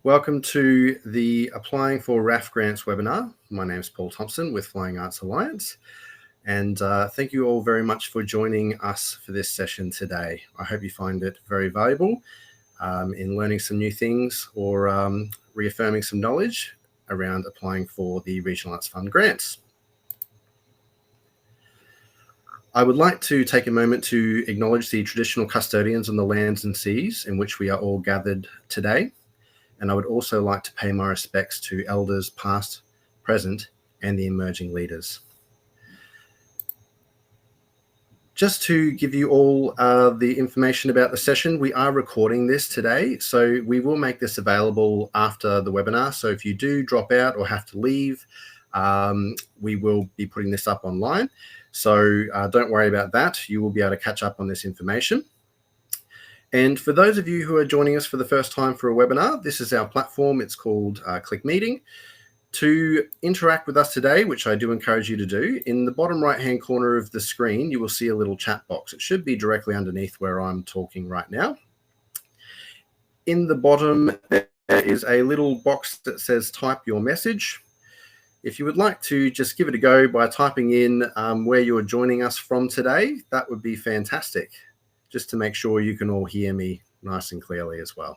Welcome to the Applying for RAF Grants webinar. My name is Paul Thompson with Flying Arts Alliance, and thank you all very much for joining us for this session today. I hope you find it very valuable in learning some new things or reaffirming some knowledge around applying for the Regional Arts Fund grants. I would like to take a moment to acknowledge the traditional custodians on the lands and seas in which we are all gathered today. And I would also like to pay my respects to elders past, present, and the emerging leaders. Just to give you all the information about the session, we are recording this today, so we will make this available after the webinar. So if you do drop out or have to leave, we will be putting this up online. So don't worry about that. You will be able to catch up on this information. And for those of you who are joining us for the first time for a webinar, this is our platform. It's called Click Meeting. To interact with us today, which I do encourage you to do, in the bottom right-hand corner of the screen, you will see a little chat box. It should be directly underneath where I'm talking right now. In the bottom, there is a little box that says type your message. If you would like to just give it a go by typing in where you're joining us from today, that would be fantastic, just to make sure you can all hear me nice and clearly as well.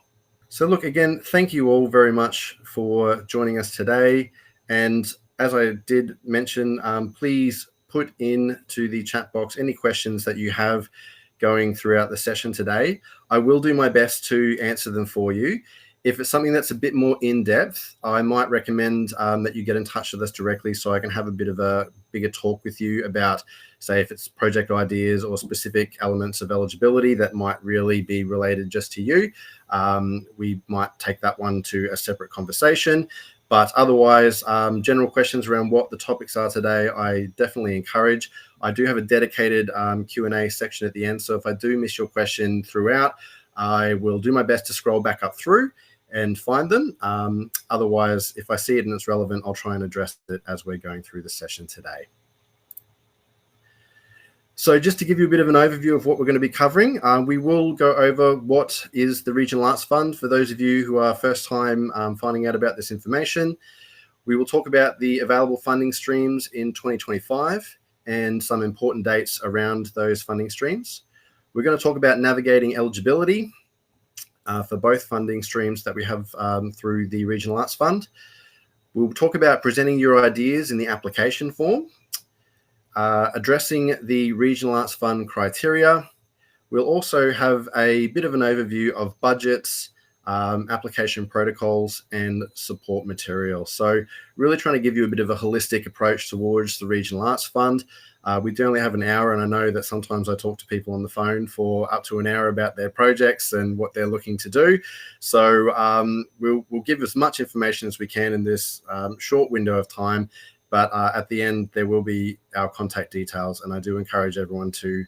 So look, again, thank you all very much for joining us today. And as I did mention, please put into the chat box any questions that you have going throughout the session today. I will do my best to answer them for you. If it's something that's a bit more in-depth, I might recommend that you get in touch with us directly so I can have a bit of a bigger talk with you about, say, if it's project ideas or specific elements of eligibility that might really be related just to you. We might take that one to a separate conversation. But otherwise, general questions around what the topics are today, I definitely encourage. I do have a dedicated Q&A section at the end. So if I do miss your question throughout, I will do my best to scroll back up through and find them. Otherwise, if I see it and it's relevant, I'll try and address it as we're going through the session today. So just to give you a bit of an overview of what we're going to be covering, we will go over what is the Regional Arts Fund for those of you who are first time finding out about this information. We will talk about the available funding streams in 2025 and some important dates around those funding streams. We're going to talk about navigating eligibility for both funding streams that we have through the Regional Arts Fund. We'll talk about presenting your ideas in the application form, addressing the Regional Arts Fund criteria. We'll also have a bit of an overview of budgets, application protocols, and support material. So really trying to give you a bit of a holistic approach towards the Regional Arts Fund. We do only have an hour, and I know that sometimes I talk to people on the phone for up to an hour about their projects and what they're looking to do. So we'll give as much information as we can in this short window of time, but at the end, there will be our contact details, and I do encourage everyone to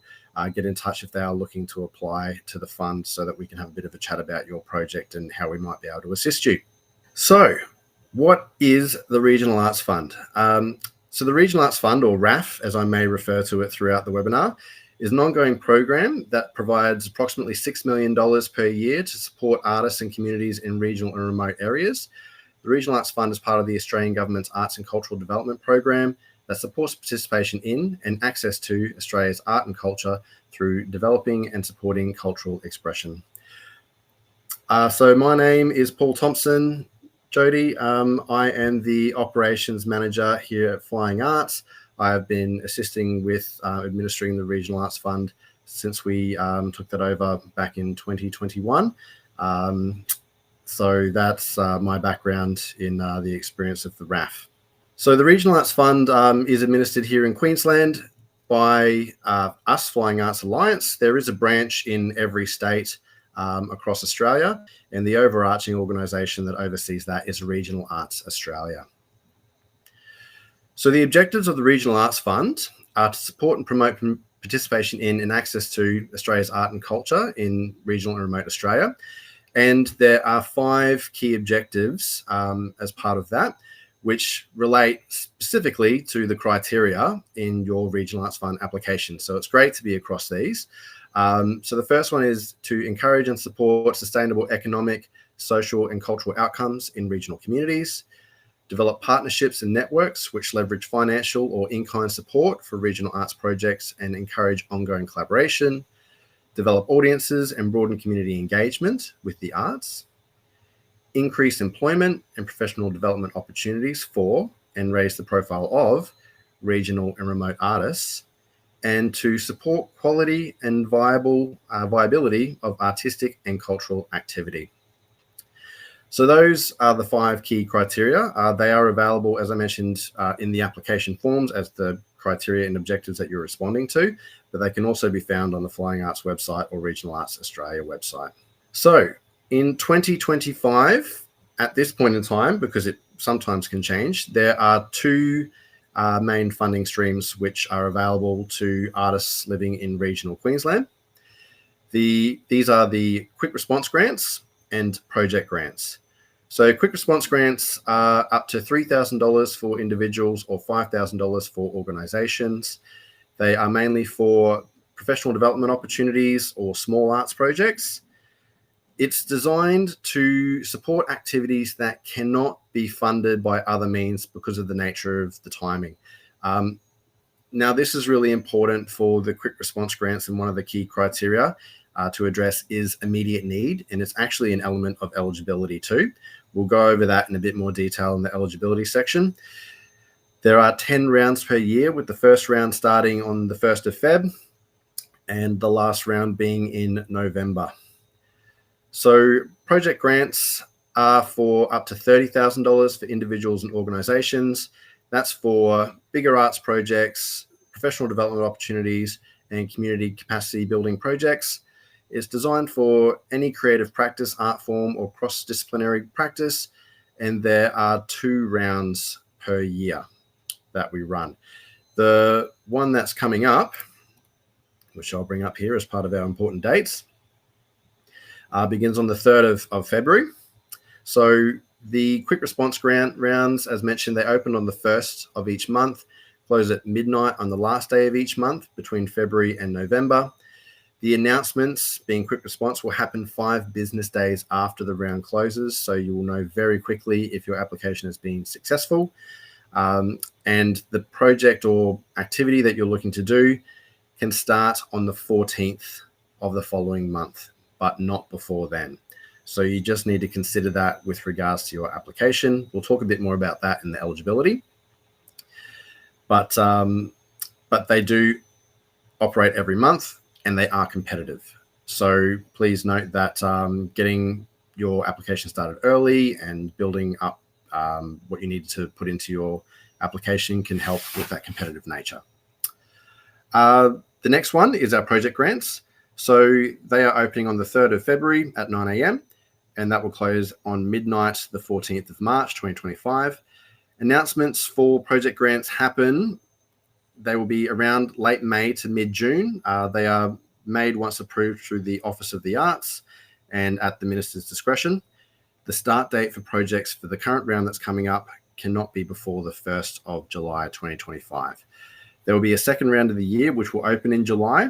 get in touch if they are looking to apply to the fund so that we can have a bit of a chat about your project and how we might be able to assist you. So what is the Regional Arts Fund? So the Regional Arts Fund, or RAF, as I may refer to it throughout the webinar, is an ongoing program that provides approximately $6 million per year to support artists and communities in regional and remote areas. The Regional Arts Fund is part of the Australian Government's Arts and Cultural Development Program that supports participation in and access to Australia's art and culture through developing and supporting cultural expression. So my name is Paul Thompson. Jody, I am the operations manager here at Flying Arts. I have been assisting with administering the Regional Arts Fund since we took that over back in 2021. So that's my background in the experience of the RAF. So the Regional Arts Fund is administered here in Queensland by us, Flying Arts Alliance. There is a branch in every state across Australia, and the overarching organisation that oversees that is Regional Arts Australia. So the objectives of the Regional Arts Fund are to support and promote participation in and access to Australia's art and culture in regional and remote Australia. And there are 5 key objectives as part of that, which relate specifically to the criteria in your Regional Arts Fund application. So it's great to be across these. So the first one is to encourage and support sustainable economic, social and cultural outcomes in regional communities, develop partnerships and networks which leverage financial or in-kind support for regional arts projects and encourage ongoing collaboration, develop audiences and broaden community engagement with the arts, increase employment and professional development opportunities for and raise the profile of regional and remote artists, and to support quality and viability of artistic and cultural activity. So those are the 5 key criteria. They are available, as I mentioned, in the application forms as the criteria and objectives that you're responding to, but they can also be found on the Flying Arts website or Regional Arts Australia website. So in 2025, at this point in time, because it sometimes can change, there are 2 main funding streams which are available to artists living in regional Queensland. These are the quick response grants and project grants. So quick response grants are up to $3,000 for individuals or $5,000 for organisations. They are mainly for professional development opportunities or small arts projects. It's designed to support activities that cannot be funded by other means because of the nature of the timing. Now, this is really important for the quick response grants, and one of the key criteria to address is immediate need, and it's actually an element of eligibility too. We'll go over that in a bit more detail in the eligibility section. There are 10 rounds per year, with the first round starting on the 1st of Feb and the last round being in November. So project grants are for up to $30,000 for individuals and organisations. That's for bigger arts projects, professional development opportunities, and community capacity building projects. It's designed for any creative practice, art form, or cross-disciplinary practice, and there are 2 rounds per year that we run. The one that's coming up, which I'll bring up here as part of our important dates, begins on the 3rd of February. So the quick response grant rounds, as mentioned, they open on the 1st of each month, close at midnight on the last day of each month between February and November. The announcements, being quick response, will happen 5 business days after the round closes, so you will know very quickly if your application has been successful. And the project or activity that you're looking to do can start on the 14th of the following month, but not before then. So you just need to consider that with regards to your application. We'll talk a bit more about that in the eligibility. But they do operate every month, and they are competitive. So please note that getting your application started early and building up what you need to put into your application can help with that competitive nature. The next one is our project grants. So they are opening on the 3rd of February at 9 a.m. and that will close on midnight, the 14th of March, 2025. Announcements for project grants happen. They will be around late May to mid-June. They are made once approved through the Office of the Arts and at the Minister's discretion. The start date for projects for the current round that's coming up cannot be before the 1st of July, 2025. There will be a second round of the year, which will open in July.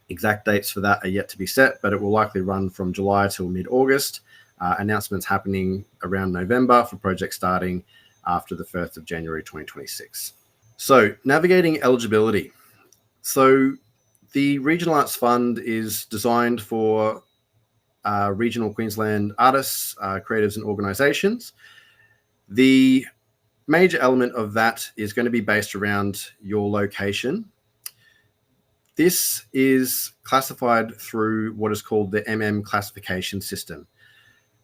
Exact dates for that are yet to be set, but it will likely run from July till mid-August. Announcements happening around November for projects starting after the 1st of January 2026. So navigating eligibility. So the Regional Arts Fund is designed for regional Queensland artists, creatives and organisations. The major element of that is going to be based around your location. This is classified through what is called the classification system.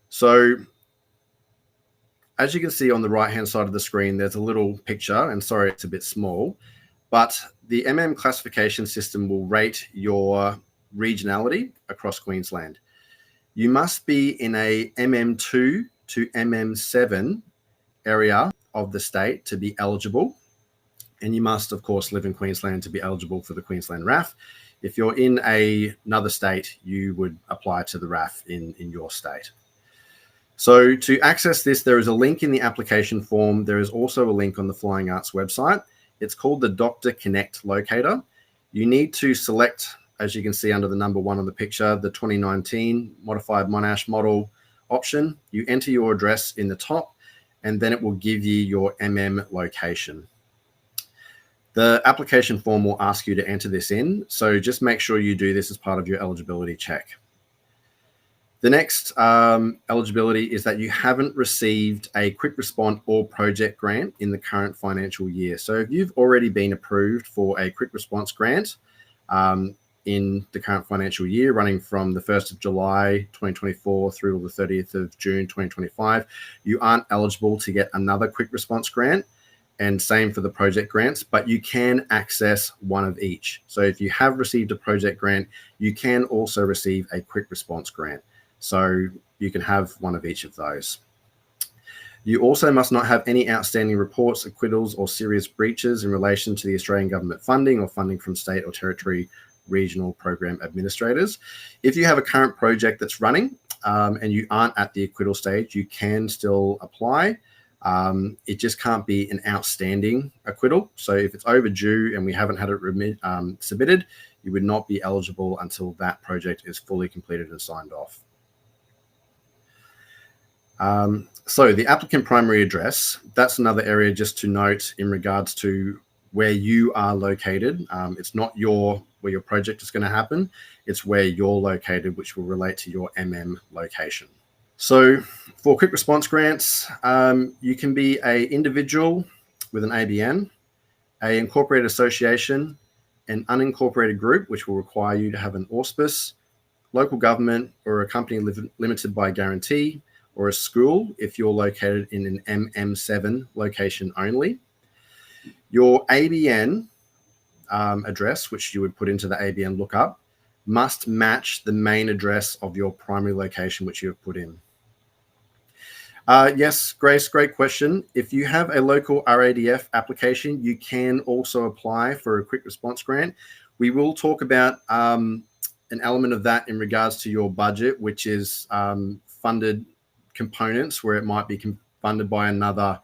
So as you can see on the right-hand side of the screen, there's a little picture, and sorry, it's a bit small, but the classification system will rate your regionality across Queensland. You must be in a MM2 to MM7 area of the state to be eligible. And you must, of course, live in Queensland to be eligible for the Queensland RAF. If you're in another state, you would apply to the RAF in your state. So to access this, there is a link in the application form. There is also a link on the Flying Arts website. It's called the Dr. Connect Locator. You need to select, as you can see under the number 1 on the picture, the 2019 Modified Monash Model option, you enter your address in the top, and then it will give you your location. The application form will ask you to enter this in, so just make sure you do this as part of your eligibility check. The next eligibility is that you haven't received a quick response or project grant in the current financial year. So if you've already been approved for a quick response grant in the current financial year, running from the 1st of July 2024 through the 30th of June 2025, you aren't eligible to get another quick response grant. And same for the project grants, but you can access one of each. So if you have received a project grant, you can also receive a quick response grant. So you can have one of each of those. You also must not have any outstanding reports, acquittals, or serious breaches in relation to the Australian government funding or funding from state or territory regional program administrators. If you have a current project that's running and you aren't at the acquittal stage, you can still apply. It just can't be an outstanding acquittal. So if it's overdue and we haven't had it submitted, you would not be eligible until that project is fully completed and signed off. So the applicant primary address, that's another area just to note in regards to where you are located. It's not where your project is going to happen. It's where you're located, which will relate to your location. So for quick response grants, you can be an individual with an ABN, an incorporated association, an unincorporated group, which will require you to have an auspice, local government or a company limited by guarantee, or a school if you're located in an MM7 location only. Your ABN address, which you would put into the ABN lookup, must match the main address of your primary location, which you have put in. Yes, Grace, great question. If you have a local RADF application, you can also apply for a quick response grant. We will talk about an element of that in regards to your budget, which is funded components where it might be funded by another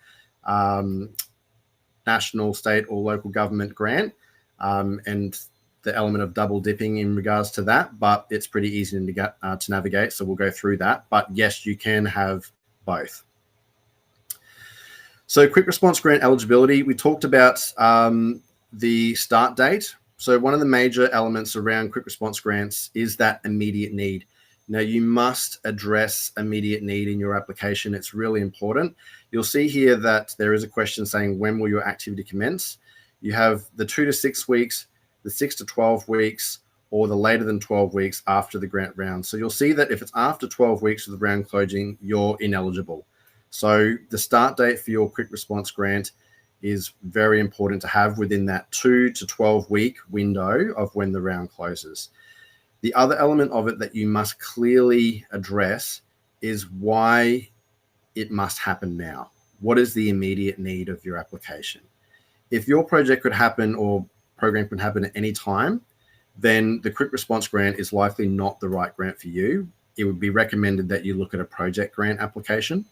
national, state, or local government grant, and the element of double dipping in regards to that, but it's pretty easy to navigate, so we'll go through that. But yes, you can have both. So quick response grant eligibility, we talked about the start date. So one of the major elements around quick response grants is that immediate need. Now, you must address immediate need in your application. It's really important. You'll see here that there is a question saying, when will your activity commence? You have the 2 to 6 weeks, the 6 to 12 weeks, or the later than 12 weeks after the grant round. So you'll see that if it's after 12 weeks of the round closing, you're ineligible. So the start date for your quick response grant is very important to have within that 2 to 12 week window of when the round closes. The other element of it that you must clearly address is why it must happen now. What is the immediate need of your application? If your project could happen or program could happen at any time, then the quick response grant is likely not the right grant for you. It would be recommended that you look at a project grant application.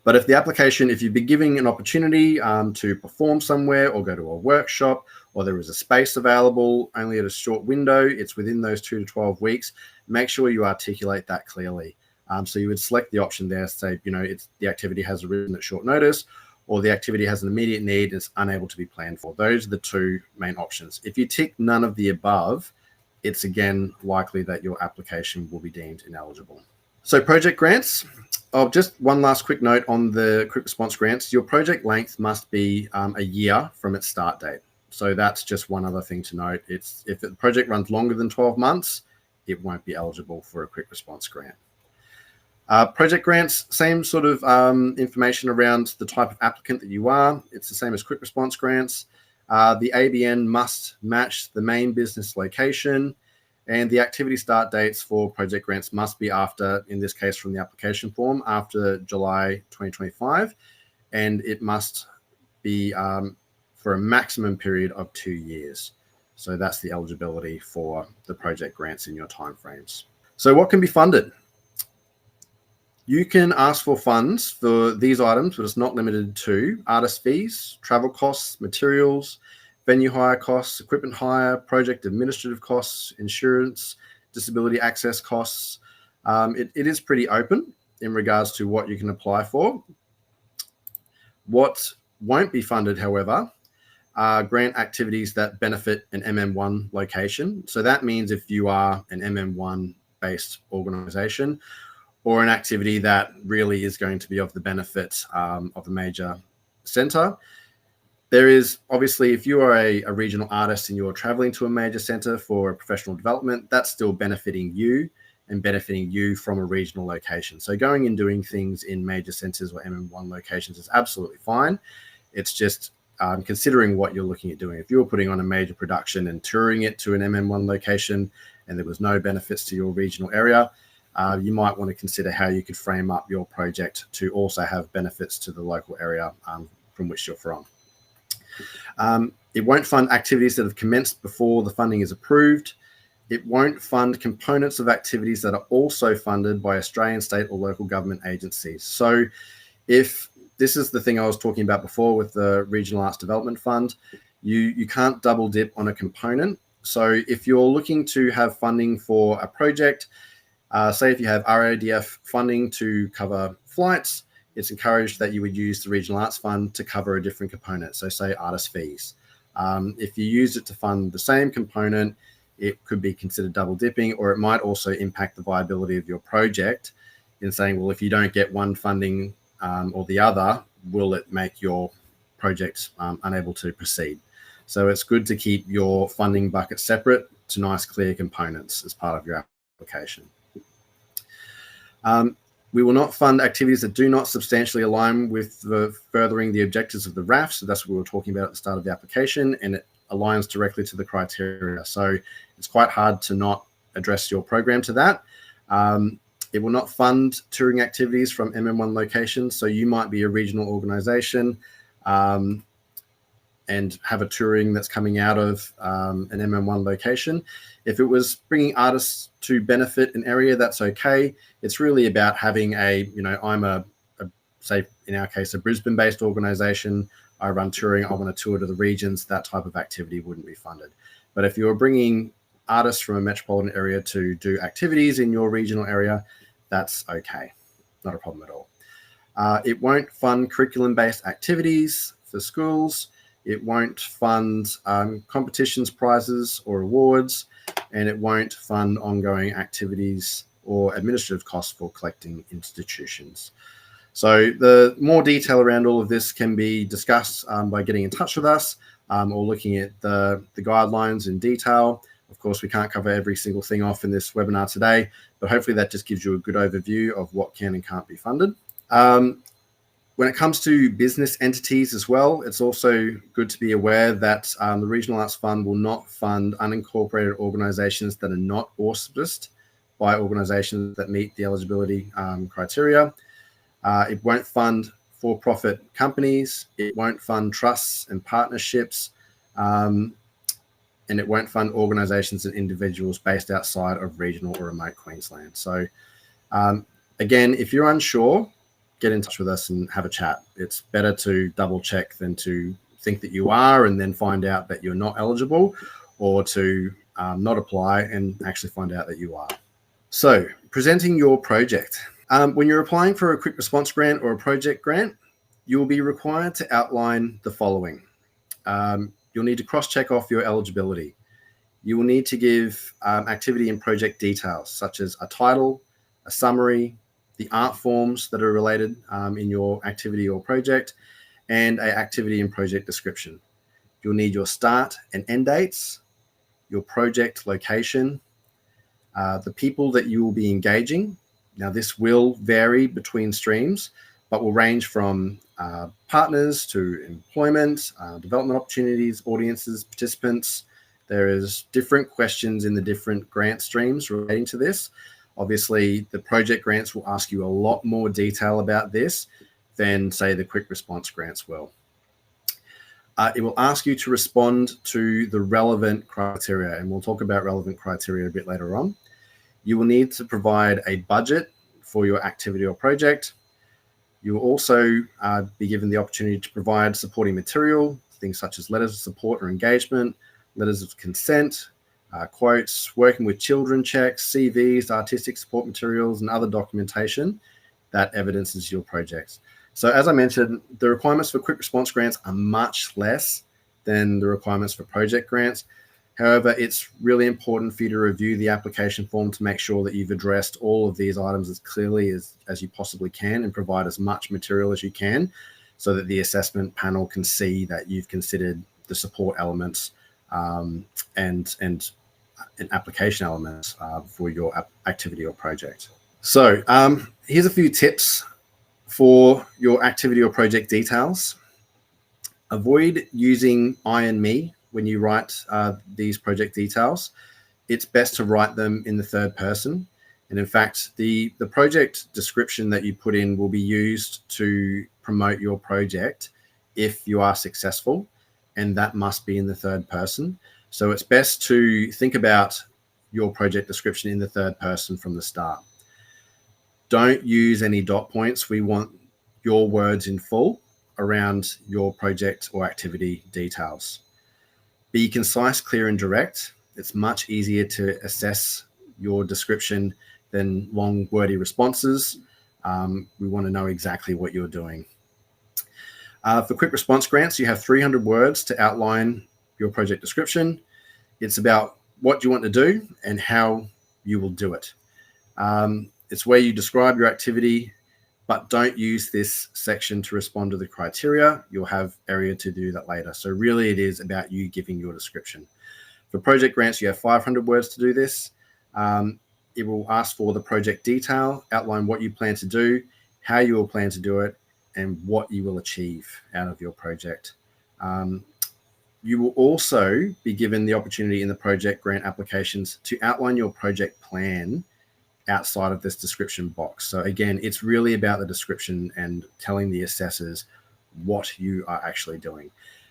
But if you've been given an opportunity to perform somewhere or go to a workshop, or there is a space available only at a short window, it's within those 2 to 12 weeks, make sure you articulate that clearly. So you would select the option there, say, the activity has arisen at short notice, or the activity has an immediate need and is unable to be planned for. Those are the two main options. If you tick none of the above, it's again likely that your application will be deemed ineligible. So project grants. Oh, just one last quick note on the quick response grants. Your project length must be a year from its start date. So that's just one other thing to note. If the project runs longer than 12 months, it won't be eligible for a quick response grant. Project grants, same sort of information around the type of applicant that you are. It's the same as quick response grants. The ABN must match the main business location, and the activity start dates for project grants must be after, in this case from the application form, after July 2025, and it must be for a maximum period of 2 years. So that's the eligibility for the project grants in your timeframes. So what can be funded? You can ask for funds for these items, but it's not limited to artist fees, travel costs, materials, venue hire costs, equipment hire, project administrative costs, insurance, disability access costs, It is pretty open in regards to what you can apply for. What won't be funded, however, are grant activities that benefit an MM1 location. So that means if you are an MM1 based organization or an activity that really is going to be of the benefit of a major center. There is obviously, if you are a regional artist and you're traveling to a major center for professional development, that's still benefiting you and benefiting you from a regional location. So going and doing things in major centers or MM1 locations is absolutely fine. It's just considering what you're looking at doing. If you're putting on a major production and touring it to an MM1 location and there was no benefits to your regional area, you might want to consider how you could frame up your project to also have benefits to the local area from which you're from. It won't fund activities that have commenced before the funding is approved. It won't fund components of activities that are also funded by Australian, state or local government agencies. So if this is the thing I was talking about before with the Regional Arts Development Fund, you can't double dip on a component. So if you're looking to have funding for a project, say if you have RADF funding to cover flights, it's encouraged that you would use the Regional Arts Fund to cover a different component. So say artist fees. If you use it to fund the same component, it could be considered double dipping, or it might also impact the viability of your project in saying, well, if you don't get one funding or the other, will it make your project unable to proceed? So it's good to keep your funding bucket separate to nice clear components as part of your application. We will not fund activities that do not substantially align with furthering the objectives of the RAF. So that's what we were talking about at the start of the application, and it aligns directly to the criteria. So it's quite hard to not address your program to that. It will not fund touring activities from MM1 locations. So you might be a regional organization and have a touring that's coming out of an MM1 location. If it was bringing artists to benefit an area, that's okay. It's really about having I'm a say in our case, a Brisbane-based organization. I run touring, I want to tour to the regions, that type of activity wouldn't be funded. But if you're bringing artists from a metropolitan area to do activities in your regional area, that's okay, not a problem at all. It won't fund curriculum-based activities for schools. It won't fund competitions, prizes, or awards, and it won't fund ongoing activities or administrative costs for collecting institutions. So the more detail around all of this can be discussed by getting in touch with us or looking at the guidelines in detail. Of course, we can't cover every single thing off in this webinar today, but hopefully that just gives you a good overview of what can and can't be funded. When it comes to business entities as well, it's also good to be aware that the Regional Arts Fund will not fund unincorporated organisations that are not auspiced by organisations that meet the eligibility criteria. It won't fund for-profit companies. It won't fund trusts and partnerships. And it won't fund organisations and individuals based outside of regional or remote Queensland. So again, if you're unsure, get in touch with us and have a chat. It's better to double check than to think that you are and then find out that you're not eligible, or to not apply and actually find out that you are. So presenting your project. When you're applying for a quick response grant or a project grant, you will be required to outline the following. You'll need to cross-check off your eligibility. You will need to give activity and project details, such as a title, a summary, the art forms that are related in your activity or project, and an activity and project description. You'll need your start and end dates, your project location, the people that you will be engaging. Now, this will vary between streams, but will range from partners to employment, development opportunities, audiences, participants. There is different questions in the different grant streams relating to this. Obviously, the project grants will ask you a lot more detail about this than, say, the quick response grants will. It will ask you to respond to the relevant criteria, and we'll talk about relevant criteria a bit later on. You will need to provide a budget for your activity or project. You will also be given the opportunity to provide supporting material, things such as letters of support or engagement, letters of consent, quotes, working with children checks, CVs, artistic support materials, and other documentation that evidences your projects. So as I mentioned, the requirements for quick response grants are much less than the requirements for project grants. However, it's really important for you to review the application form to make sure that you've addressed all of these items as clearly as you possibly can and provide as much material as you can so that the assessment panel can see that you've considered the support elements and application elements for your activity or project. So here's a few tips for your activity or project details. Avoid using I and me when you write these project details. It's best to write them in the third person. And in fact, the project description that you put in will be used to promote your project if you are successful, and that must be in the third person. So it's best to think about your project description in the third person from the start. Don't use any dot points. We want your words in full around your project or activity details. Be concise, clear, and direct. It's much easier to assess your description than long, wordy responses. We want to know exactly what you're doing. For quick response grants, you have 300 words to outline your project description. It's about what you want to do and how you will do it. It's where you describe your activity, but don't use this section to respond to the criteria. You'll have area to do that later. So really it is about you giving your description. For project grants, you have 500 words to do this. It will ask for the project detail, outline what you plan to do, how you will plan to do it, and what you will achieve out of your project. You will also be given the opportunity in the project grant applications to outline your project plan outside of this description box. So again, it's really about the description and telling the assessors what you are actually doing.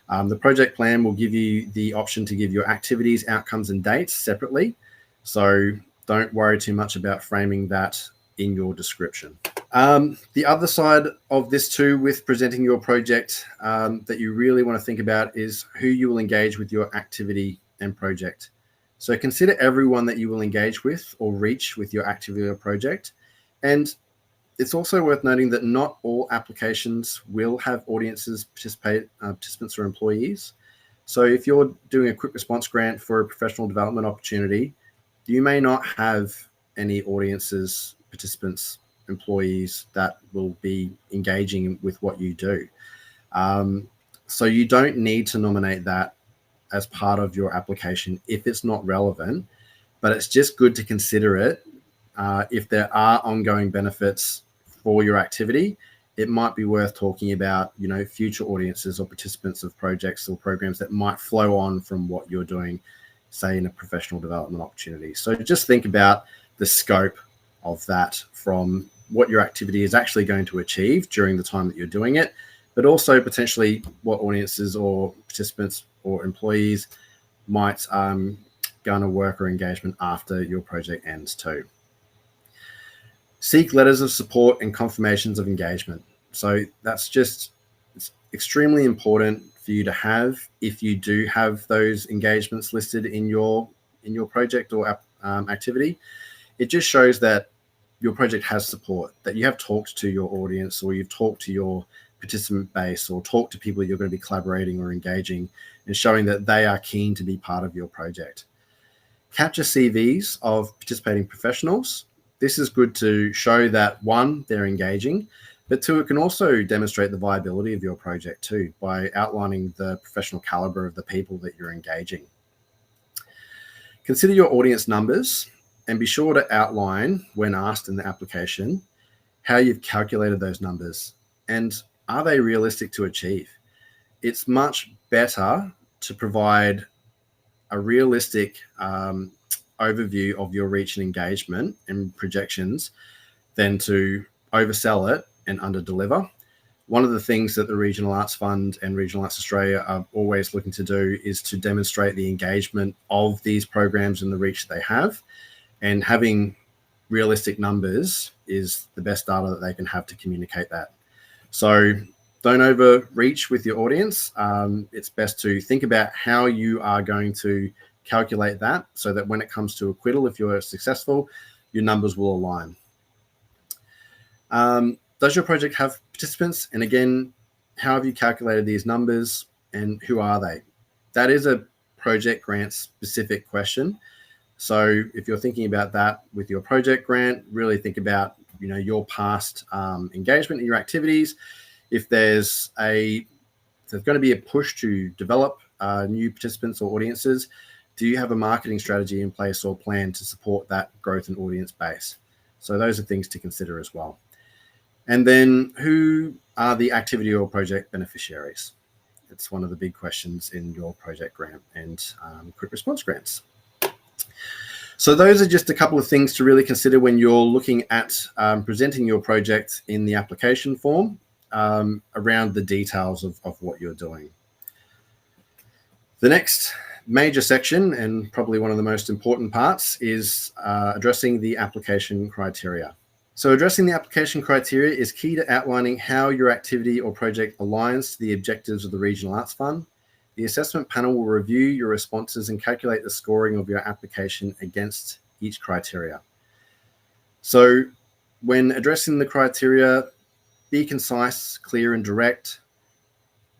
The project plan will give you the option to give your activities, outcomes, and dates separately. So don't worry too much about framing that in your description. The other side of this too, with presenting your project that you really want to think about is who you will engage with your activity and project. So consider everyone that you will engage with or reach with your activity or project. And it's also worth noting that not all applications will have audiences, participants or employees. So if you're doing a quick response grant for a professional development opportunity, you may not have any audiences, participants, employees that will be engaging with what you do. So you don't need to nominate that as part of your application if it's not relevant, but it's just good to consider it. If there are ongoing benefits for your activity, it might be worth talking about, future audiences or participants of projects or programs that might flow on from what you're doing, say in a professional development opportunity. So just think about the scope of that from what your activity is actually going to achieve during the time that you're doing it, but also potentially what audiences or participants or employees might garner work or engagement after your project ends too. Seek letters of support and confirmations of engagement. So it's extremely important for you to have if you do have those engagements listed in your project or activity. It just shows that your project has support, that you have talked to your audience or you've talked to your participant base or talked to people you're going to be collaborating or engaging, and showing that they are keen to be part of your project. Capture CVs of participating professionals. This is good to show that, one, they're engaging, but two, it can also demonstrate the viability of your project too by outlining the professional caliber of the people that you're engaging. Consider your audience numbers and be sure to outline, when asked in the application, how you've calculated those numbers and are they realistic to achieve. It's much better to provide a realistic overview of your reach and engagement and projections than to oversell it and underdeliver. One of the things that the Regional Arts Fund and Regional Arts Australia are always looking to do is to demonstrate the engagement of these programs and the reach they have. And having realistic numbers is the best data that they can have to communicate that. So don't overreach with your audience. It's best to think about how you are going to calculate that so that when it comes to acquittal, if you're successful, your numbers will align. Does your project have participants? And again, how have you calculated these numbers and who are they? That is a project grant specific question. So if you're thinking about that with your project grant, really think about, you know, your past engagement in your activities. If there's going to be a push to develop new participants or audiences, do you have a marketing strategy in place or plan to support that growth in audience base? So those are things to consider as well. And then who are the activity or project beneficiaries? It's one of the big questions in your project grant and quick response grants. So those are just a couple of things to really consider when you're looking at presenting your project in the application form around the details of what you're doing. The next major section, and probably one of the most important parts, is addressing the application criteria. So addressing the application criteria is key to outlining how your activity or project aligns to the objectives of the Regional Arts Fund. The assessment panel will review your responses and calculate the scoring of your application against each criteria. So when addressing the criteria, be concise, clear, and direct.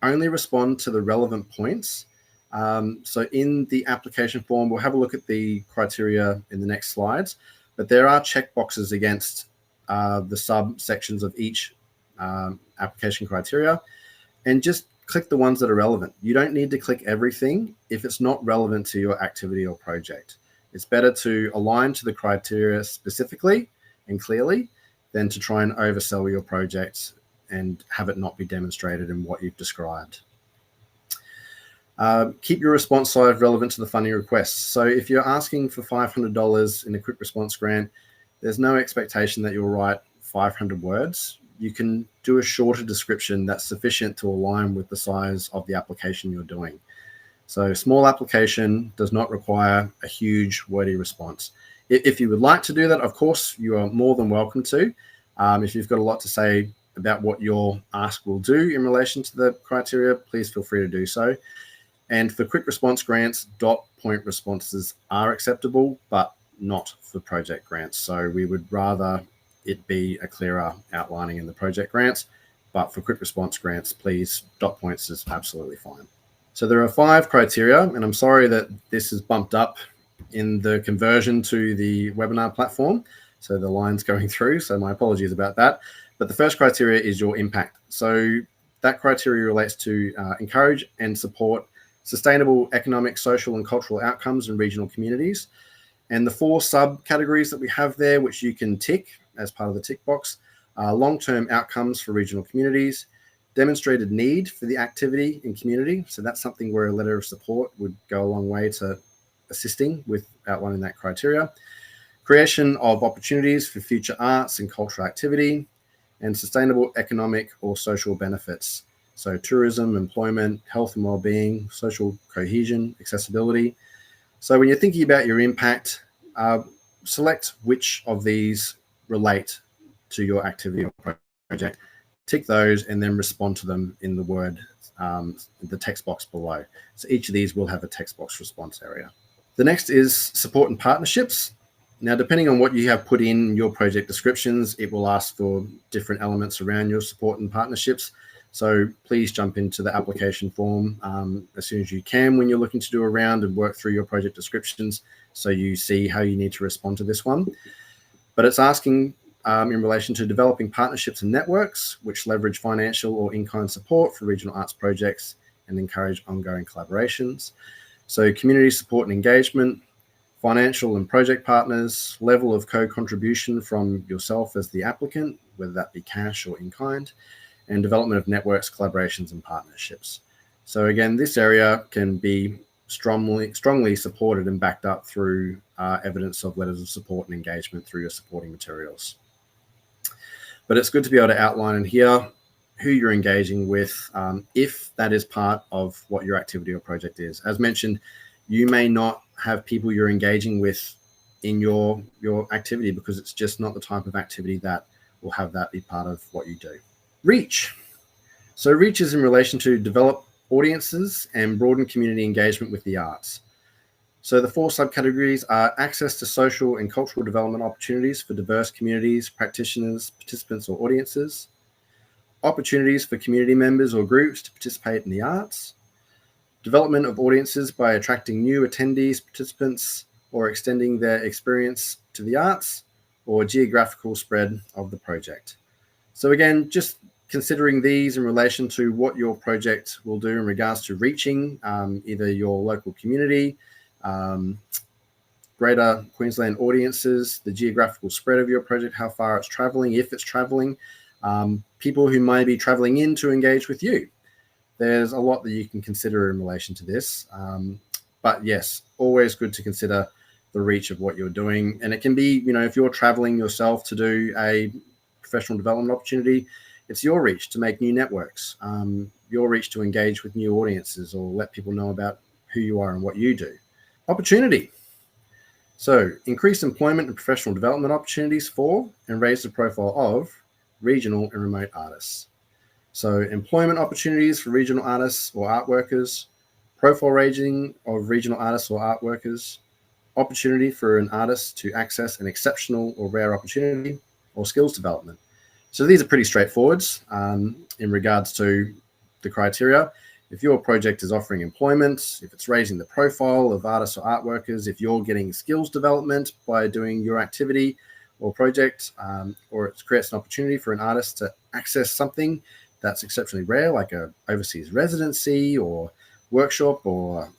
Only respond to the relevant points. So in the application form, we'll have a look at the criteria in the next slides, but there are check boxes against the subsections of each application criteria, and just click the ones that are relevant. You don't need to click everything if it's not relevant to your activity or project. It's better to align to the criteria specifically and clearly than to try and oversell your project and have it not be demonstrated in what you've described. Keep your response size relevant to the funding requests. So if you're asking for $500 in a quick response grant, there's no expectation that you'll write 500 words. You can do a shorter description that's sufficient to align with the size of the application you're doing. So small application does not require a huge wordy response. If you would like to do that, of course, you are more than welcome to. If you've got a lot to say about what your ask will do in relation to the criteria, please feel free to do so. And for quick response grants, dot point responses are acceptable, but not for project grants. So we would rather it be a clearer outlining in the project grants, but for quick response grants, please, dot points is absolutely fine. So there are 5 criteria, and I'm sorry that this is bumped up in the conversion to the webinar platform. So the line's going through, so my apologies about that. But the first criteria is your impact. So that criteria relates to encourage and support sustainable economic, social, and cultural outcomes in regional communities. And the 4 subcategories that we have there, which you can tick as part of the tick box, are long-term outcomes for regional communities, demonstrated need for the activity in community. So that's something where a letter of support would go a long way to assisting with outlining that criteria. Creation of opportunities for future arts and cultural activity, and sustainable economic or social benefits. So tourism, employment, health and well-being, social cohesion, accessibility. So when you're thinking about your impact, select which of these relate to your activity or project. Tick those and then respond to them in the word, the text box below. So each of these will have a text box response area. The next is support and partnerships. Now, depending on what you have put in your project descriptions, it will ask for different elements around your support and partnerships. So please jump into the application form as soon as you can when you're looking to do a round and work through your project descriptions so you see how you need to respond to this one. But it's asking in relation to developing partnerships and networks which leverage financial or in-kind support for regional arts projects and encourage ongoing collaborations. So community support and engagement, financial and project partners, level of co-contribution from yourself as the applicant, whether that be cash or in-kind, and development of networks, collaborations, and partnerships. So again, this area can be strongly supported and backed up through evidence of letters of support and engagement through your supporting materials. But it's good to be able to outline in here who you're engaging with, if that is part of what your activity or project is. As mentioned, you may not have people you're engaging with in your activity because it's just not the type of activity that will have that be part of what you do. Reach. So reach is in relation to develop audiences and broaden community engagement with the arts. So the 4 subcategories are access to social and cultural development opportunities for diverse communities, practitioners, participants, or audiences, opportunities for community members or groups to participate in the arts, development of audiences by attracting new attendees, participants, or extending their experience to the arts, or geographical spread of the project. So again, just considering these in relation to what your project will do in regards to reaching either your local community, greater Queensland audiences, the geographical spread of your project, how far it's traveling, if it's traveling, people who might be traveling in to engage with you. There's a lot that you can consider in relation to this. But yes, always good to consider the reach of what you're doing. And it can be, if you're traveling yourself to do a professional development opportunity, it's your reach to make new networks, your reach to engage with new audiences or let people know about who you are and what you do. Opportunity. So increase employment and professional development opportunities for and raise the profile of regional and remote artists. So employment opportunities for regional artists or art workers, profile raising of regional artists or art workers, opportunity for an artist to access an exceptional or rare opportunity, or skills development. So these are pretty straightforward in regards to the criteria. If your project is offering employment, if it's raising the profile of artists or art workers, if you're getting skills development by doing your activity or project, or it creates an opportunity for an artist to access something that's exceptionally rare, like a overseas residency or workshop or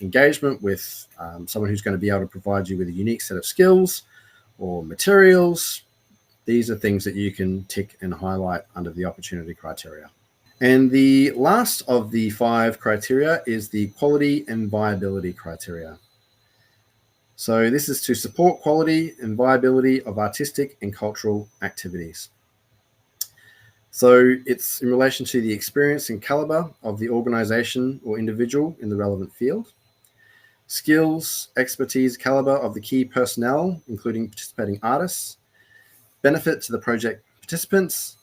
engagement with someone who's going to be able to provide you with a unique set of skills or materials. These are things that you can tick and highlight under the opportunity criteria. And the last of the 5 criteria is the quality and viability criteria. So this is to support quality and viability of artistic and cultural activities. So it's in relation to the experience and caliber of the organization or individual in the relevant field, skills, expertise, caliber of the key personnel, including participating artists, benefit to the project participants,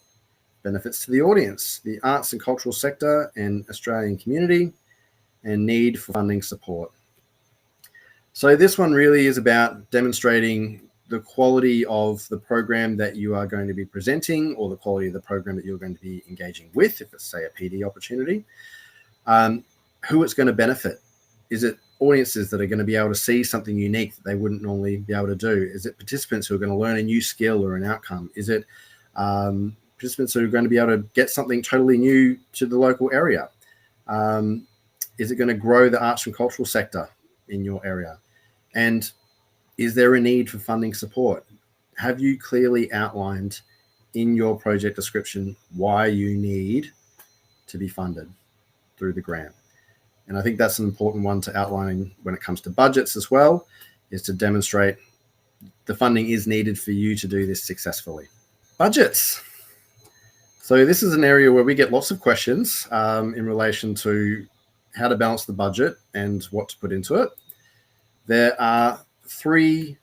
benefits to the audience, the arts and cultural sector and Australian community, and need for funding support. So this one really is about demonstrating the quality of the program that you are going to be presenting, or the quality of the program that you're going to be engaging with, if it's, say, a PD opportunity, who it's going to benefit. Is it audiences that are going to be able to see something unique that they wouldn't normally be able to do? Is it participants who are going to learn a new skill or an outcome? Is it participants who are going to be able to get something totally new to the local area? Is it going to grow the arts and cultural sector in your area? And is there a need for funding support? Have you clearly outlined in your project description why you need to be funded through the grant? And I think that's an important one to outline when it comes to budgets as well, is to demonstrate the funding is needed for you to do this successfully. Budgets. So this is an area where we get lots of questions in relation to how to balance the budget and what to put into it. There are 3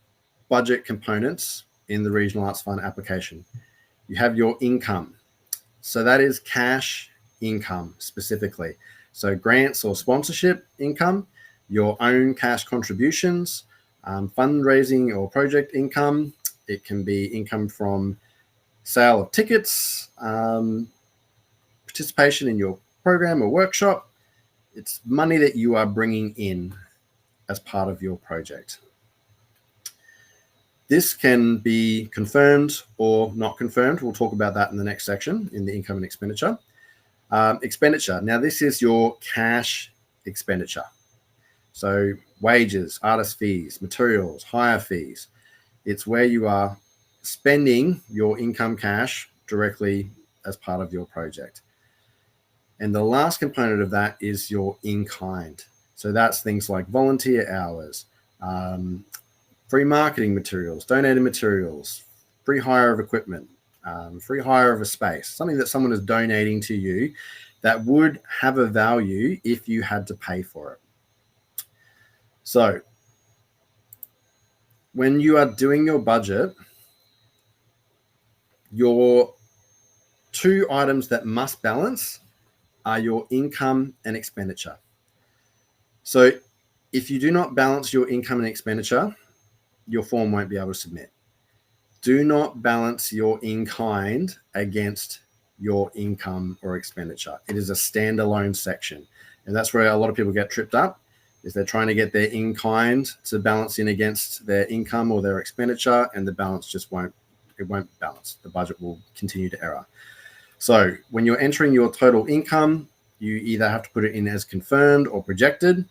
budget components in the Regional Arts Fund application. You have your income. So that is cash income specifically. So grants or sponsorship income, your own cash contributions, fundraising or project income. It can be income from sale of tickets, participation in your program or workshop. It's money that you are bringing in as part of your project. This can be confirmed or not confirmed. We'll talk about that in the next section in the income and expenditure. Expenditure. Now, this is your cash expenditure. So wages, artist fees, materials, hire fees. It's where you are spending your income cash directly as part of your project. And the last component of that is your in-kind. So that's things like volunteer hours, free marketing materials, donated materials, free hire of equipment, free hire of a space, something that someone is donating to you that would have a value if you had to pay for it. So when you are doing your budget, your 2 items that must balance are your income and expenditure. So If you do not balance your income and expenditure, your form won't be able to submit. Do not balance your in-kind against your income or expenditure. It is a standalone section. And that's where a lot of people get tripped up, is they're trying to get their in-kind to balance in against their income or their expenditure, and the balance just won't balance. The budget will continue to error. So when you're entering your total income, you either have to put it in as confirmed or projected.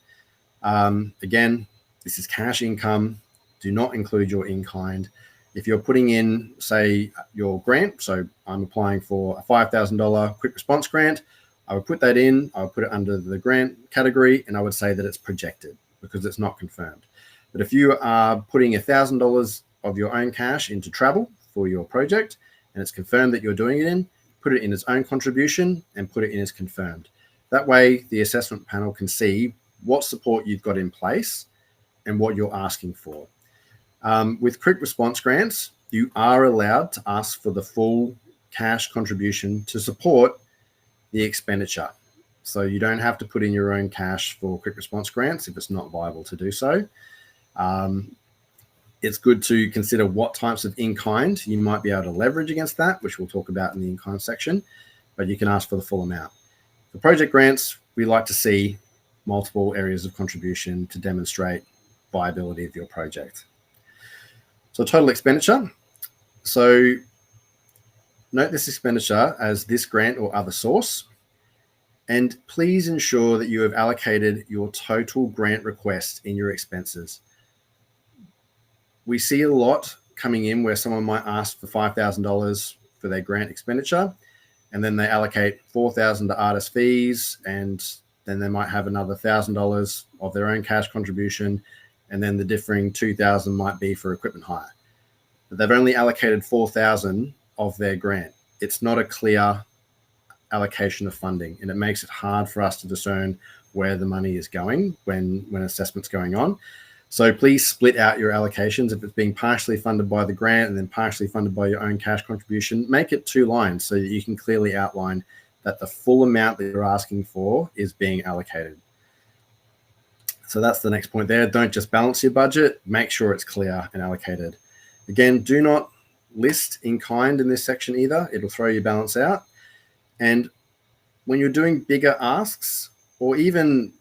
Again, this is cash income. Do not include your in-kind. If you're putting in, say, your grant, so I'm applying for a $5,000 quick response grant, I would put that in, I would put it under the grant category, and I would say that it's projected because it's not confirmed. But if you are putting $1,000 of your own cash into travel for your project, and it's confirmed that you're doing it in, put it in its own contribution and put it in as confirmed. That way, the assessment panel can see what support you've got in place and what you're asking for. With quick response grants, you are allowed to ask for the full cash contribution to support the expenditure. So you don't have to put in your own cash for quick response grants if it's not viable to do so. It's good to consider what types of in-kind you might be able to leverage against that, which we'll talk about in the in-kind section, but you can ask for the full amount. For project grants, we like to see multiple areas of contribution to demonstrate viability of your project. So total expenditure. So note this expenditure as this grant or other source, and please ensure that you have allocated your total grant request in your expenses. We see a lot coming in where someone might ask for $5,000 for their grant expenditure, and then they allocate $4,000 to artist fees, and then they might have another $1,000 of their own cash contribution, and then the differing $2,000 might be for equipment hire. But they've only allocated $4,000 of their grant. It's not a clear allocation of funding, and it makes it hard for us to discern where the money is going when assessment's going on. So please split out your allocations. If it's being partially funded by the grant and then partially funded by your own cash contribution, make it 2 lines so that you can clearly outline that the full amount that you're asking for is being allocated. So that's the next point there. Don't just balance your budget, make sure it's clear and allocated. Again, do not list in kind in this section either. It'll throw your balance out. And when you're doing bigger asks, or even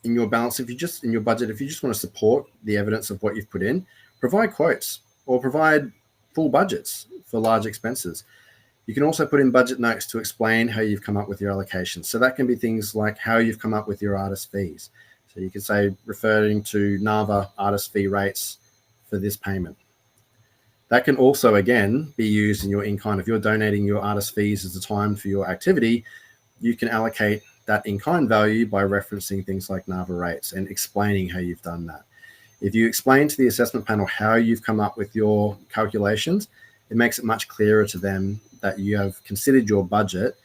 in your balance, if you just in your budget, if you just want to support the evidence of what you've put in, provide quotes or provide full budgets for large expenses. You can also put in budget notes to explain how you've come up with your allocations. So that can be things like how you've come up with your artist fees. So you can say referring to NAVA artist fee rates for this payment. That can also, again, be used in your in-kind. If you're donating your artist fees as a time for your activity, you can allocate that in-kind value by referencing things like NAVA rates and explaining how you've done that. If you explain to the assessment panel how you've come up with your calculations, it makes it much clearer to them that you have considered your budget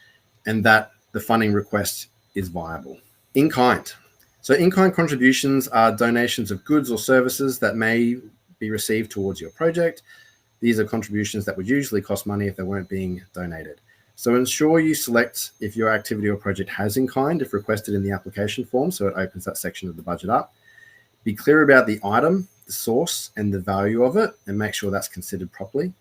and that the funding request is viable. In-kind. So in-kind contributions are donations of goods or services that may be received towards your project. These are contributions that would usually cost money if they weren't being donated. So ensure you select if your activity or project has in-kind if requested in the application form, so it opens that section of the budget up. Be clear about the item, the source, and the value of it, and make sure that's considered properly.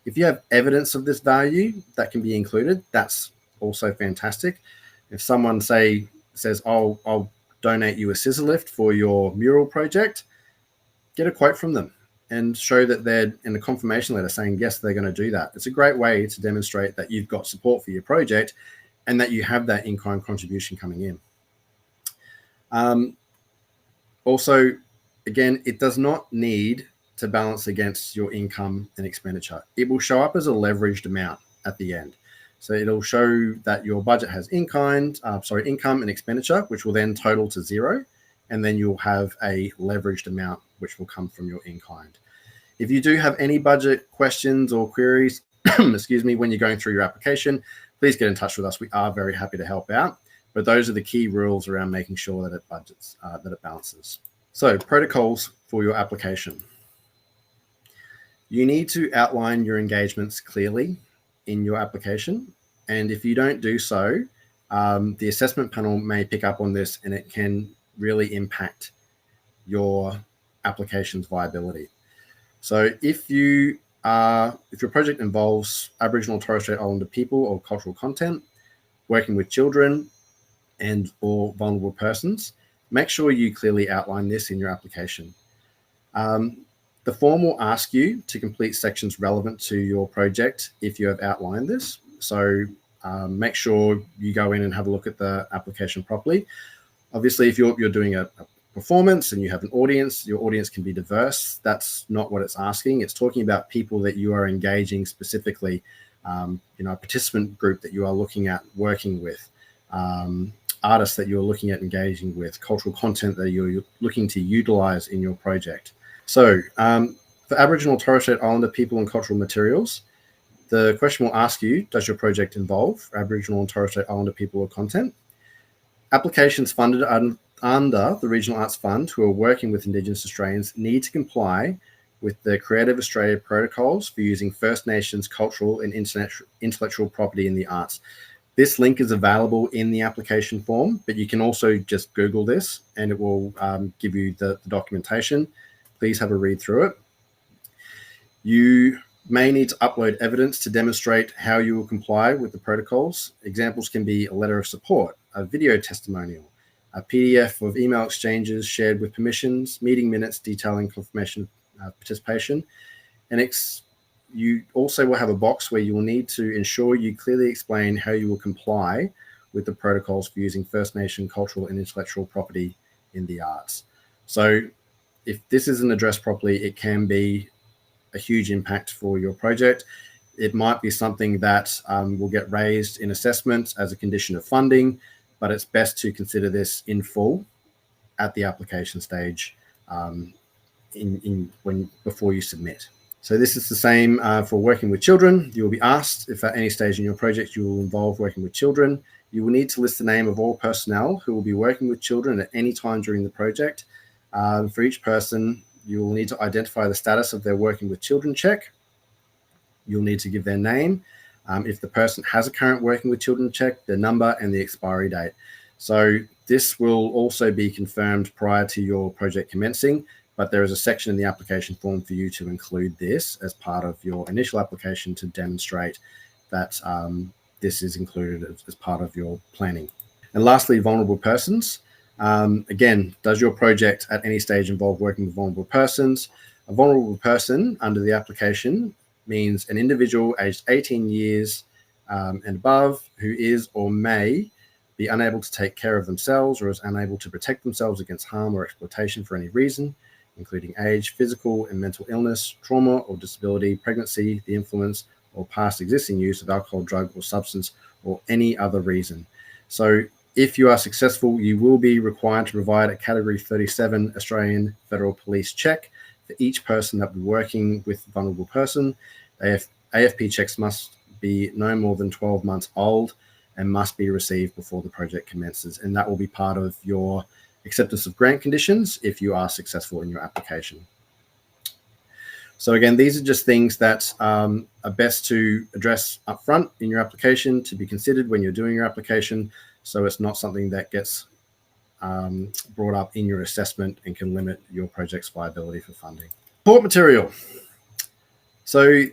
If you have evidence of this value that can be included, that's also fantastic. If someone says, oh, I'll donate you a scissor lift for your mural project, get a quote from them and show that they're in a confirmation letter saying, yes, they're going to do that. It's a great way to demonstrate that you've got support for your project and that you have that in-kind contribution coming in. Also, again, it does not need to balance against your income and expenditure. It will show up as a leveraged amount at the end. So it'll show that your budget has income and expenditure, which will then total to 0. And then you'll have a leveraged amount, which will come from your in-kind. If you do have any budget questions or queries, excuse me, when you're going through your application, please get in touch with us. We are very happy to help out. But those are the key rules around making sure that it balances. So protocols for your application. You need to outline your engagements clearly in your application. And if you don't do so, the assessment panel may pick up on this and it can really impact your application's viability. So if your project involves Aboriginal and Torres Strait Islander people or cultural content, working with children and or vulnerable persons, make sure you clearly outline this in your application. The form will ask you to complete sections relevant to your project if you have outlined this. So make sure you go in and have a look at the application properly. Obviously, if you're doing a performance and you have an audience, your audience can be diverse. That's not what it's asking. It's talking about people that you are engaging specifically, a participant group that you are looking at working with, artists that you're looking at engaging with, cultural content that you're looking to utilize in your project. So for Aboriginal and Torres Strait Islander people and cultural materials, the question will ask you, does your project involve Aboriginal and Torres Strait Islander people or content? Applications funded under the Regional Arts Fund who are working with Indigenous Australians need to comply with the Creative Australia protocols for using First Nations cultural and intellectual property in the arts. This link is available in the application form, but you can also just Google this and it will give you the documentation. Please have a read through it. You may need to upload evidence to demonstrate how you will comply with the protocols. Examples can be a letter of support, a video testimonial, a PDF of email exchanges shared with permissions, meeting minutes detailing confirmation of participation. And you also will have a box where you will need to ensure you clearly explain how you will comply with the protocols for using First Nation cultural and intellectual property in the arts. So if this isn't addressed properly, it can be a huge impact for your project. It might be something that will get raised in assessment as a condition of funding, but it's best to consider this in full at the application stage before you submit. So this is the same for working with children. You will be asked if at any stage in your project you will involve working with children. You will need to list the name of all personnel who will be working with children at any time during the project. For each person, you will need to identify the status of their working with children check. You'll need to give their name. If the person has a current working with children check, their number and the expiry date. So this will also be confirmed prior to your project commencing, but there is a section in the application form for you to include this as part of your initial application to demonstrate that this is included as part of your planning. And lastly, vulnerable persons. Again, does your project at any stage involve working with vulnerable persons? A vulnerable person under the application means an individual aged 18 years and above who is or may be unable to take care of themselves or is unable to protect themselves against harm or exploitation for any reason, including age, physical and mental illness, trauma or disability, pregnancy, the influence or past existing use of alcohol, drug or substance, or any other reason. So if you are successful, you will be required to provide a Category 37 Australian Federal Police check for each person that will be working with a vulnerable person. AFP checks must be no more than 12 months old and must be received before the project commences. And that will be part of your acceptance of grant conditions if you are successful in your application. So again, these are just things that are best to address upfront in your application to be considered when you're doing your application. So it's not something that gets brought up in your assessment and can limit your project's viability for funding. Support material. So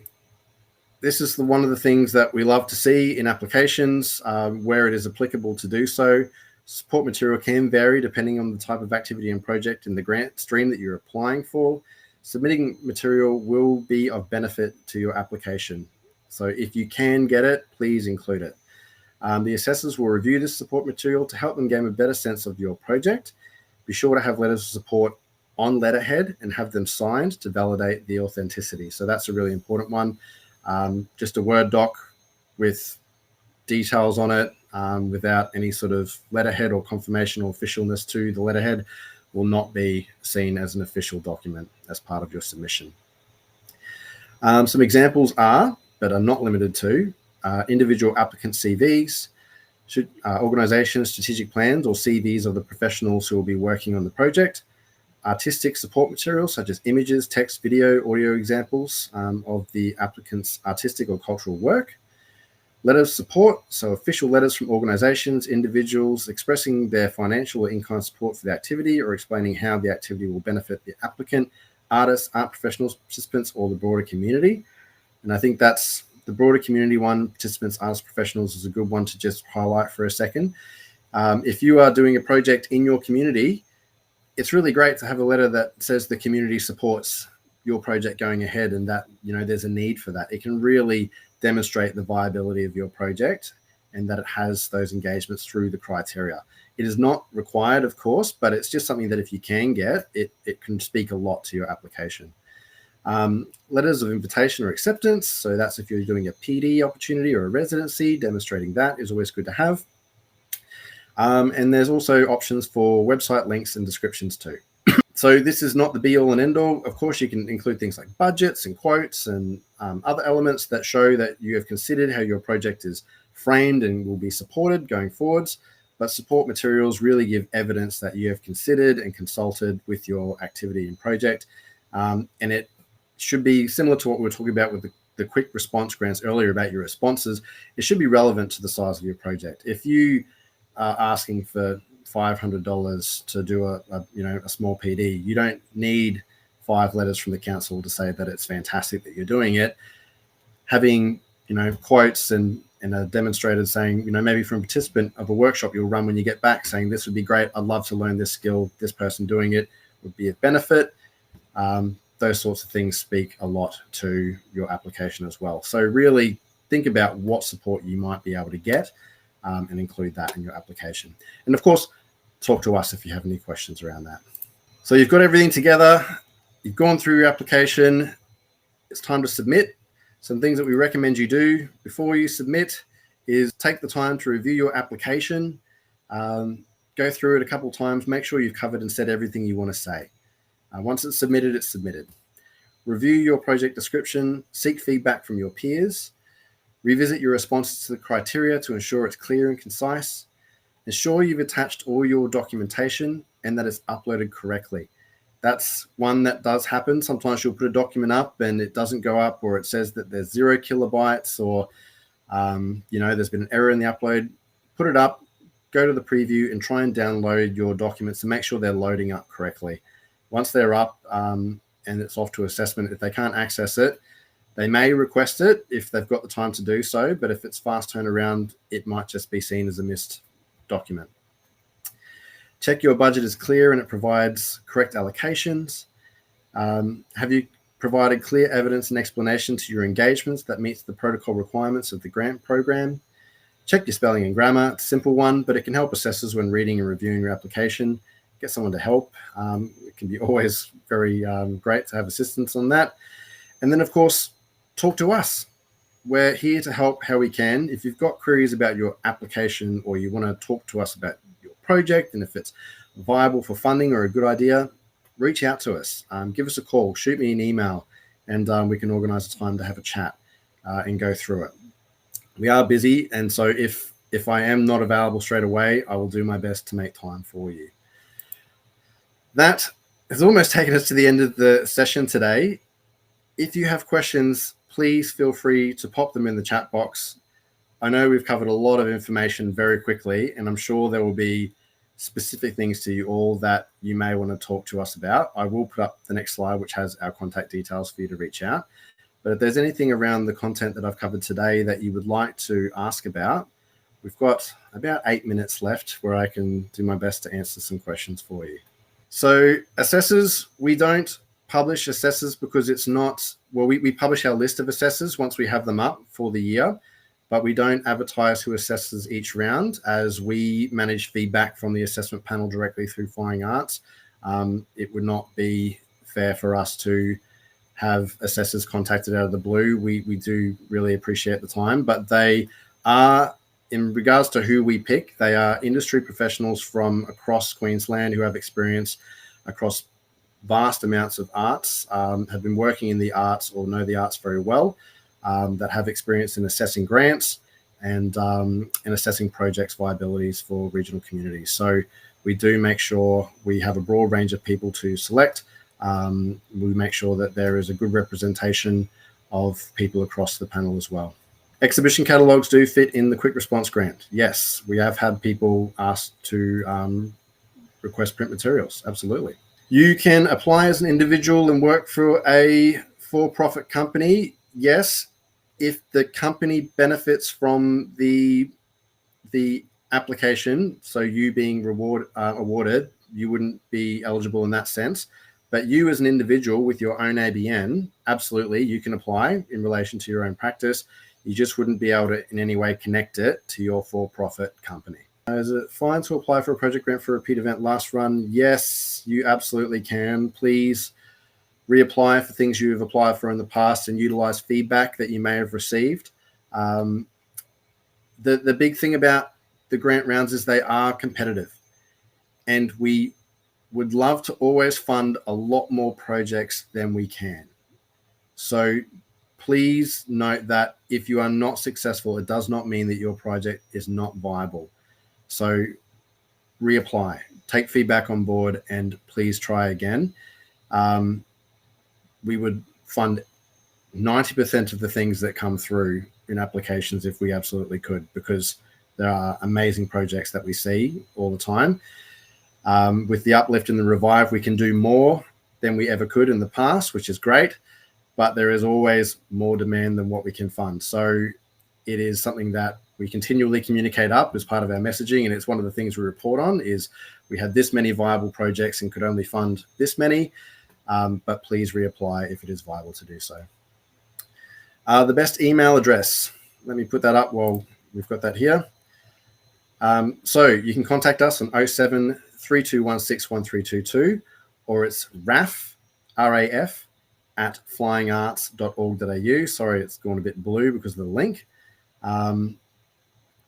this is one of the things that we love to see in applications where it is applicable to do so. Support material can vary depending on the type of activity and project in the grant stream that you're applying for. Submitting material will be of benefit to your application. So if you can get it, please include it. The assessors will review this support material to help them gain a better sense of your project. Be sure to have letters of support on letterhead and have them signed to validate the authenticity. So that's a really important one. Just a Word doc with details on it without any sort of letterhead or confirmation or officialness to the letterhead will not be seen as an official document as part of your submission. Some examples are, but are not limited to, individual applicant CVs, organisation strategic plans or CVs of the professionals who will be working on the project, artistic support materials such as images, text, video, audio examples of the applicant's artistic or cultural work, Letters of support, so official letters from organisations, individuals expressing their financial or in-kind support for the activity or explaining how the activity will benefit the applicant, artists, art professionals, participants, or the broader community. And I think that's the broader community one, participants, artists, professionals, is a good one to just highlight for a second. If you are doing a project in your community, it's really great to have a letter that says the community supports your project going ahead and that, you know, there's a need for that. It can really demonstrate the viability of your project and that it has those engagements through the criteria. It is not required, of course, but it's just something that if you can get, it can speak a lot to your application. Letters of invitation or acceptance. So that's if you're doing a PD opportunity or a residency, demonstrating that is always good to have. And there's also options for website links and descriptions too. So this is not the be all and end all. Of course, you can include things like budgets and quotes and other elements that show that you have considered how your project is framed and will be supported going forwards. But support materials really give evidence that you have considered and consulted with your activity and project. And it should be similar to what we were talking about with the quick response grants earlier about your responses. It should be relevant to the size of your project. If you are asking for $500 to do a small PD, you don't need 5 letters from the council to say that it's fantastic that you're doing it. Having quotes and a demonstrator saying, maybe from a participant of a workshop you'll run when you get back, saying this would be great, I'd love to learn this skill, this person doing it would be of benefit. Those sorts of things speak a lot to your application as well. So really think about what support you might be able to get and include that in your application. And of course, talk to us if you have any questions around that. So you've got everything together, you've gone through your application, it's time to submit. Some things that we recommend you do before you submit is take the time to review your application, go through it a couple of times, make sure you've covered and said everything you want to say. Once it's submitted, it's submitted. Review your project description, seek feedback from your peers, revisit your responses to the criteria to ensure it's clear and concise, ensure you've attached all your documentation and that it's uploaded correctly. That's one that does happen. Sometimes you'll put a document up and it doesn't go up, or it says that there's 0 kilobytes, or there's been an error in the upload. Put it up, go to the preview and try and download your documents and make sure they're loading up correctly. Once they're up and it's off to assessment, if they can't access it, they may request it if they've got the time to do so, but if it's fast turnaround, it might just be seen as a missed document. Check your budget is clear and it provides correct allocations. Have you provided clear evidence and explanation to your engagements that meets the protocol requirements of the grant program? Check your spelling and grammar. It's a simple one, but it can help assessors when reading and reviewing your application. Get someone to help. It can be always very great to have assistance on that. And then, of course, talk to us. We're here to help how we can. If you've got queries about your application or you want to talk to us about your project and if it's viable for funding or a good idea, reach out to us. Give us a call, shoot me an email, and we can organize a time to have a chat and go through it. We are busy, and so if I am not available straight away, I will do my best to make time for you. That has almost taken us to the end of the session today. If you have questions, please feel free to pop them in the chat box. I know we've covered a lot of information very quickly, and I'm sure there will be specific things to you all that you may want to talk to us about. I will put up the next slide, which has our contact details for you to reach out. But if there's anything around the content that I've covered today that you would like to ask about, we've got about 8 minutes left where I can do my best to answer some questions for you. So assessors, we don't publish assessors because it's not, well, we publish our list of assessors once we have them up for the year, but we don't advertise who assesses each round as we manage feedback from the assessment panel directly through Flying Arts. It would not be fair for us to have assessors contacted out of the blue. We do really appreciate the time, but they are, in regards to who we pick, they are industry professionals from across Queensland who have experience across vast amounts of arts, have been working in the arts or know the arts very well, that have experience in assessing grants and assessing projects viabilities for regional communities. So we do make sure we have a broad range of people to select. We make sure that there is a good representation of people across the panel as well. Exhibition catalogues do fit in the quick response grant. Yes, we have had people ask to request print materials. Absolutely. You can apply as an individual and work for a for-profit company. Yes, if the company benefits from the application, so you being awarded, you wouldn't be eligible in that sense. But you as an individual with your own ABN, absolutely, you can apply in relation to your own practice. You just wouldn't be able to in any way connect it to your for-profit company. Is it fine to apply for a project grant for a repeat event last run? Yes, you absolutely can. Please reapply for things you've applied for in the past and utilize feedback that you may have received. The big thing about the grant rounds is they are competitive, and we would love to always fund a lot more projects than we can. So please note that if you are not successful, it does not mean that your project is not viable. So reapply, take feedback on board, and please try again. We would fund 90% of the things that come through in applications if we absolutely could, because there are amazing projects that we see all the time. With the uplift and the revive, we can do more than we ever could in the past, which is great, but there is always more demand than what we can fund. So it is something that we continually communicate up as part of our messaging, and it's one of the things we report on is we had this many viable projects and could only fund this many, but please reapply if it is viable to do so. The best email address, let me put that up while we've got that here. So you can contact us on 07 3216 1322, or it's RAF, RAF at flyingarts.org.au. Sorry, it's gone a bit blue because of the link.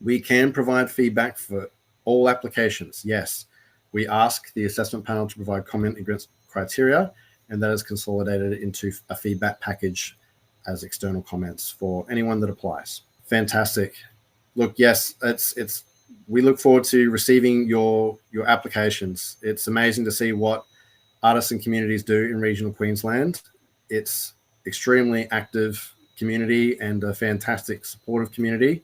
We can provide feedback for all applications. Yes, we ask the assessment panel to provide comment against criteria, and that is consolidated into a feedback package as external comments for anyone that applies. Fantastic. Look, yes, we look forward to receiving your applications. It's amazing to see what artists and communities do in regional Queensland. It's extremely active community and a fantastic supportive community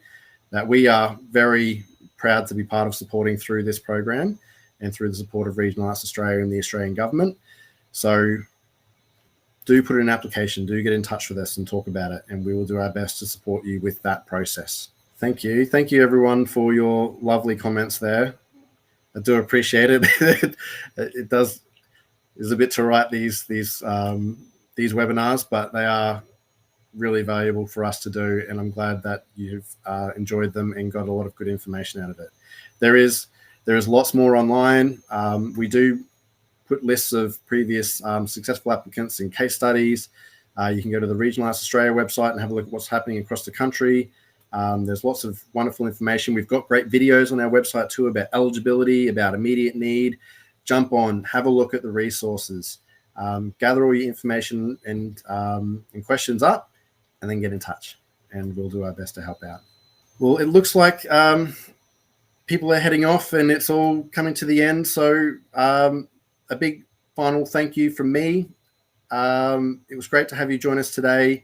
that we are very proud to be part of supporting through this program and through the support of Regional Arts Australia and the Australian government. So do put in an application, do get in touch with us and talk about it, and we will do our best to support you with that process. Thank you. Thank you, everyone, for your lovely comments there. I do appreciate it. It's a bit to write these webinars, but they are really valuable for us to do, and I'm glad that you've enjoyed them and got a lot of good information out of it. There is lots more online. We do put lists of previous successful applicants and case studies. You can go to the Regional Arts Australia website and have a look at what's happening across the country. There's lots of wonderful information. We've got great videos on our website too about eligibility, about immediate need. Jump on, have a look at the resources, gather all your information and questions up, and then get in touch, and we'll do our best to help out. Well, it looks like people are heading off and it's all coming to the end. So a big final thank you from me. It was great to have you join us today.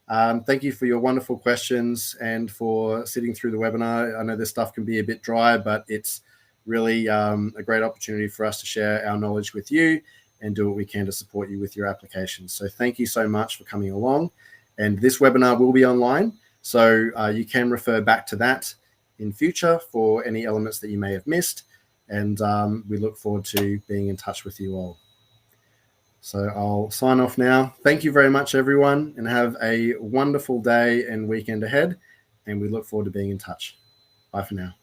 Thank you for your wonderful questions and for sitting through the webinar. I know this stuff can be a bit dry, but it's really a great opportunity for us to share our knowledge with you and do what we can to support you with your applications. So thank you so much for coming along. And this webinar will be online, so you can refer back to that in future for any elements that you may have missed. And we look forward to being in touch with you all. So I'll sign off now. Thank you very much, everyone, and have a wonderful day and weekend ahead. And we look forward to being in touch. Bye for now.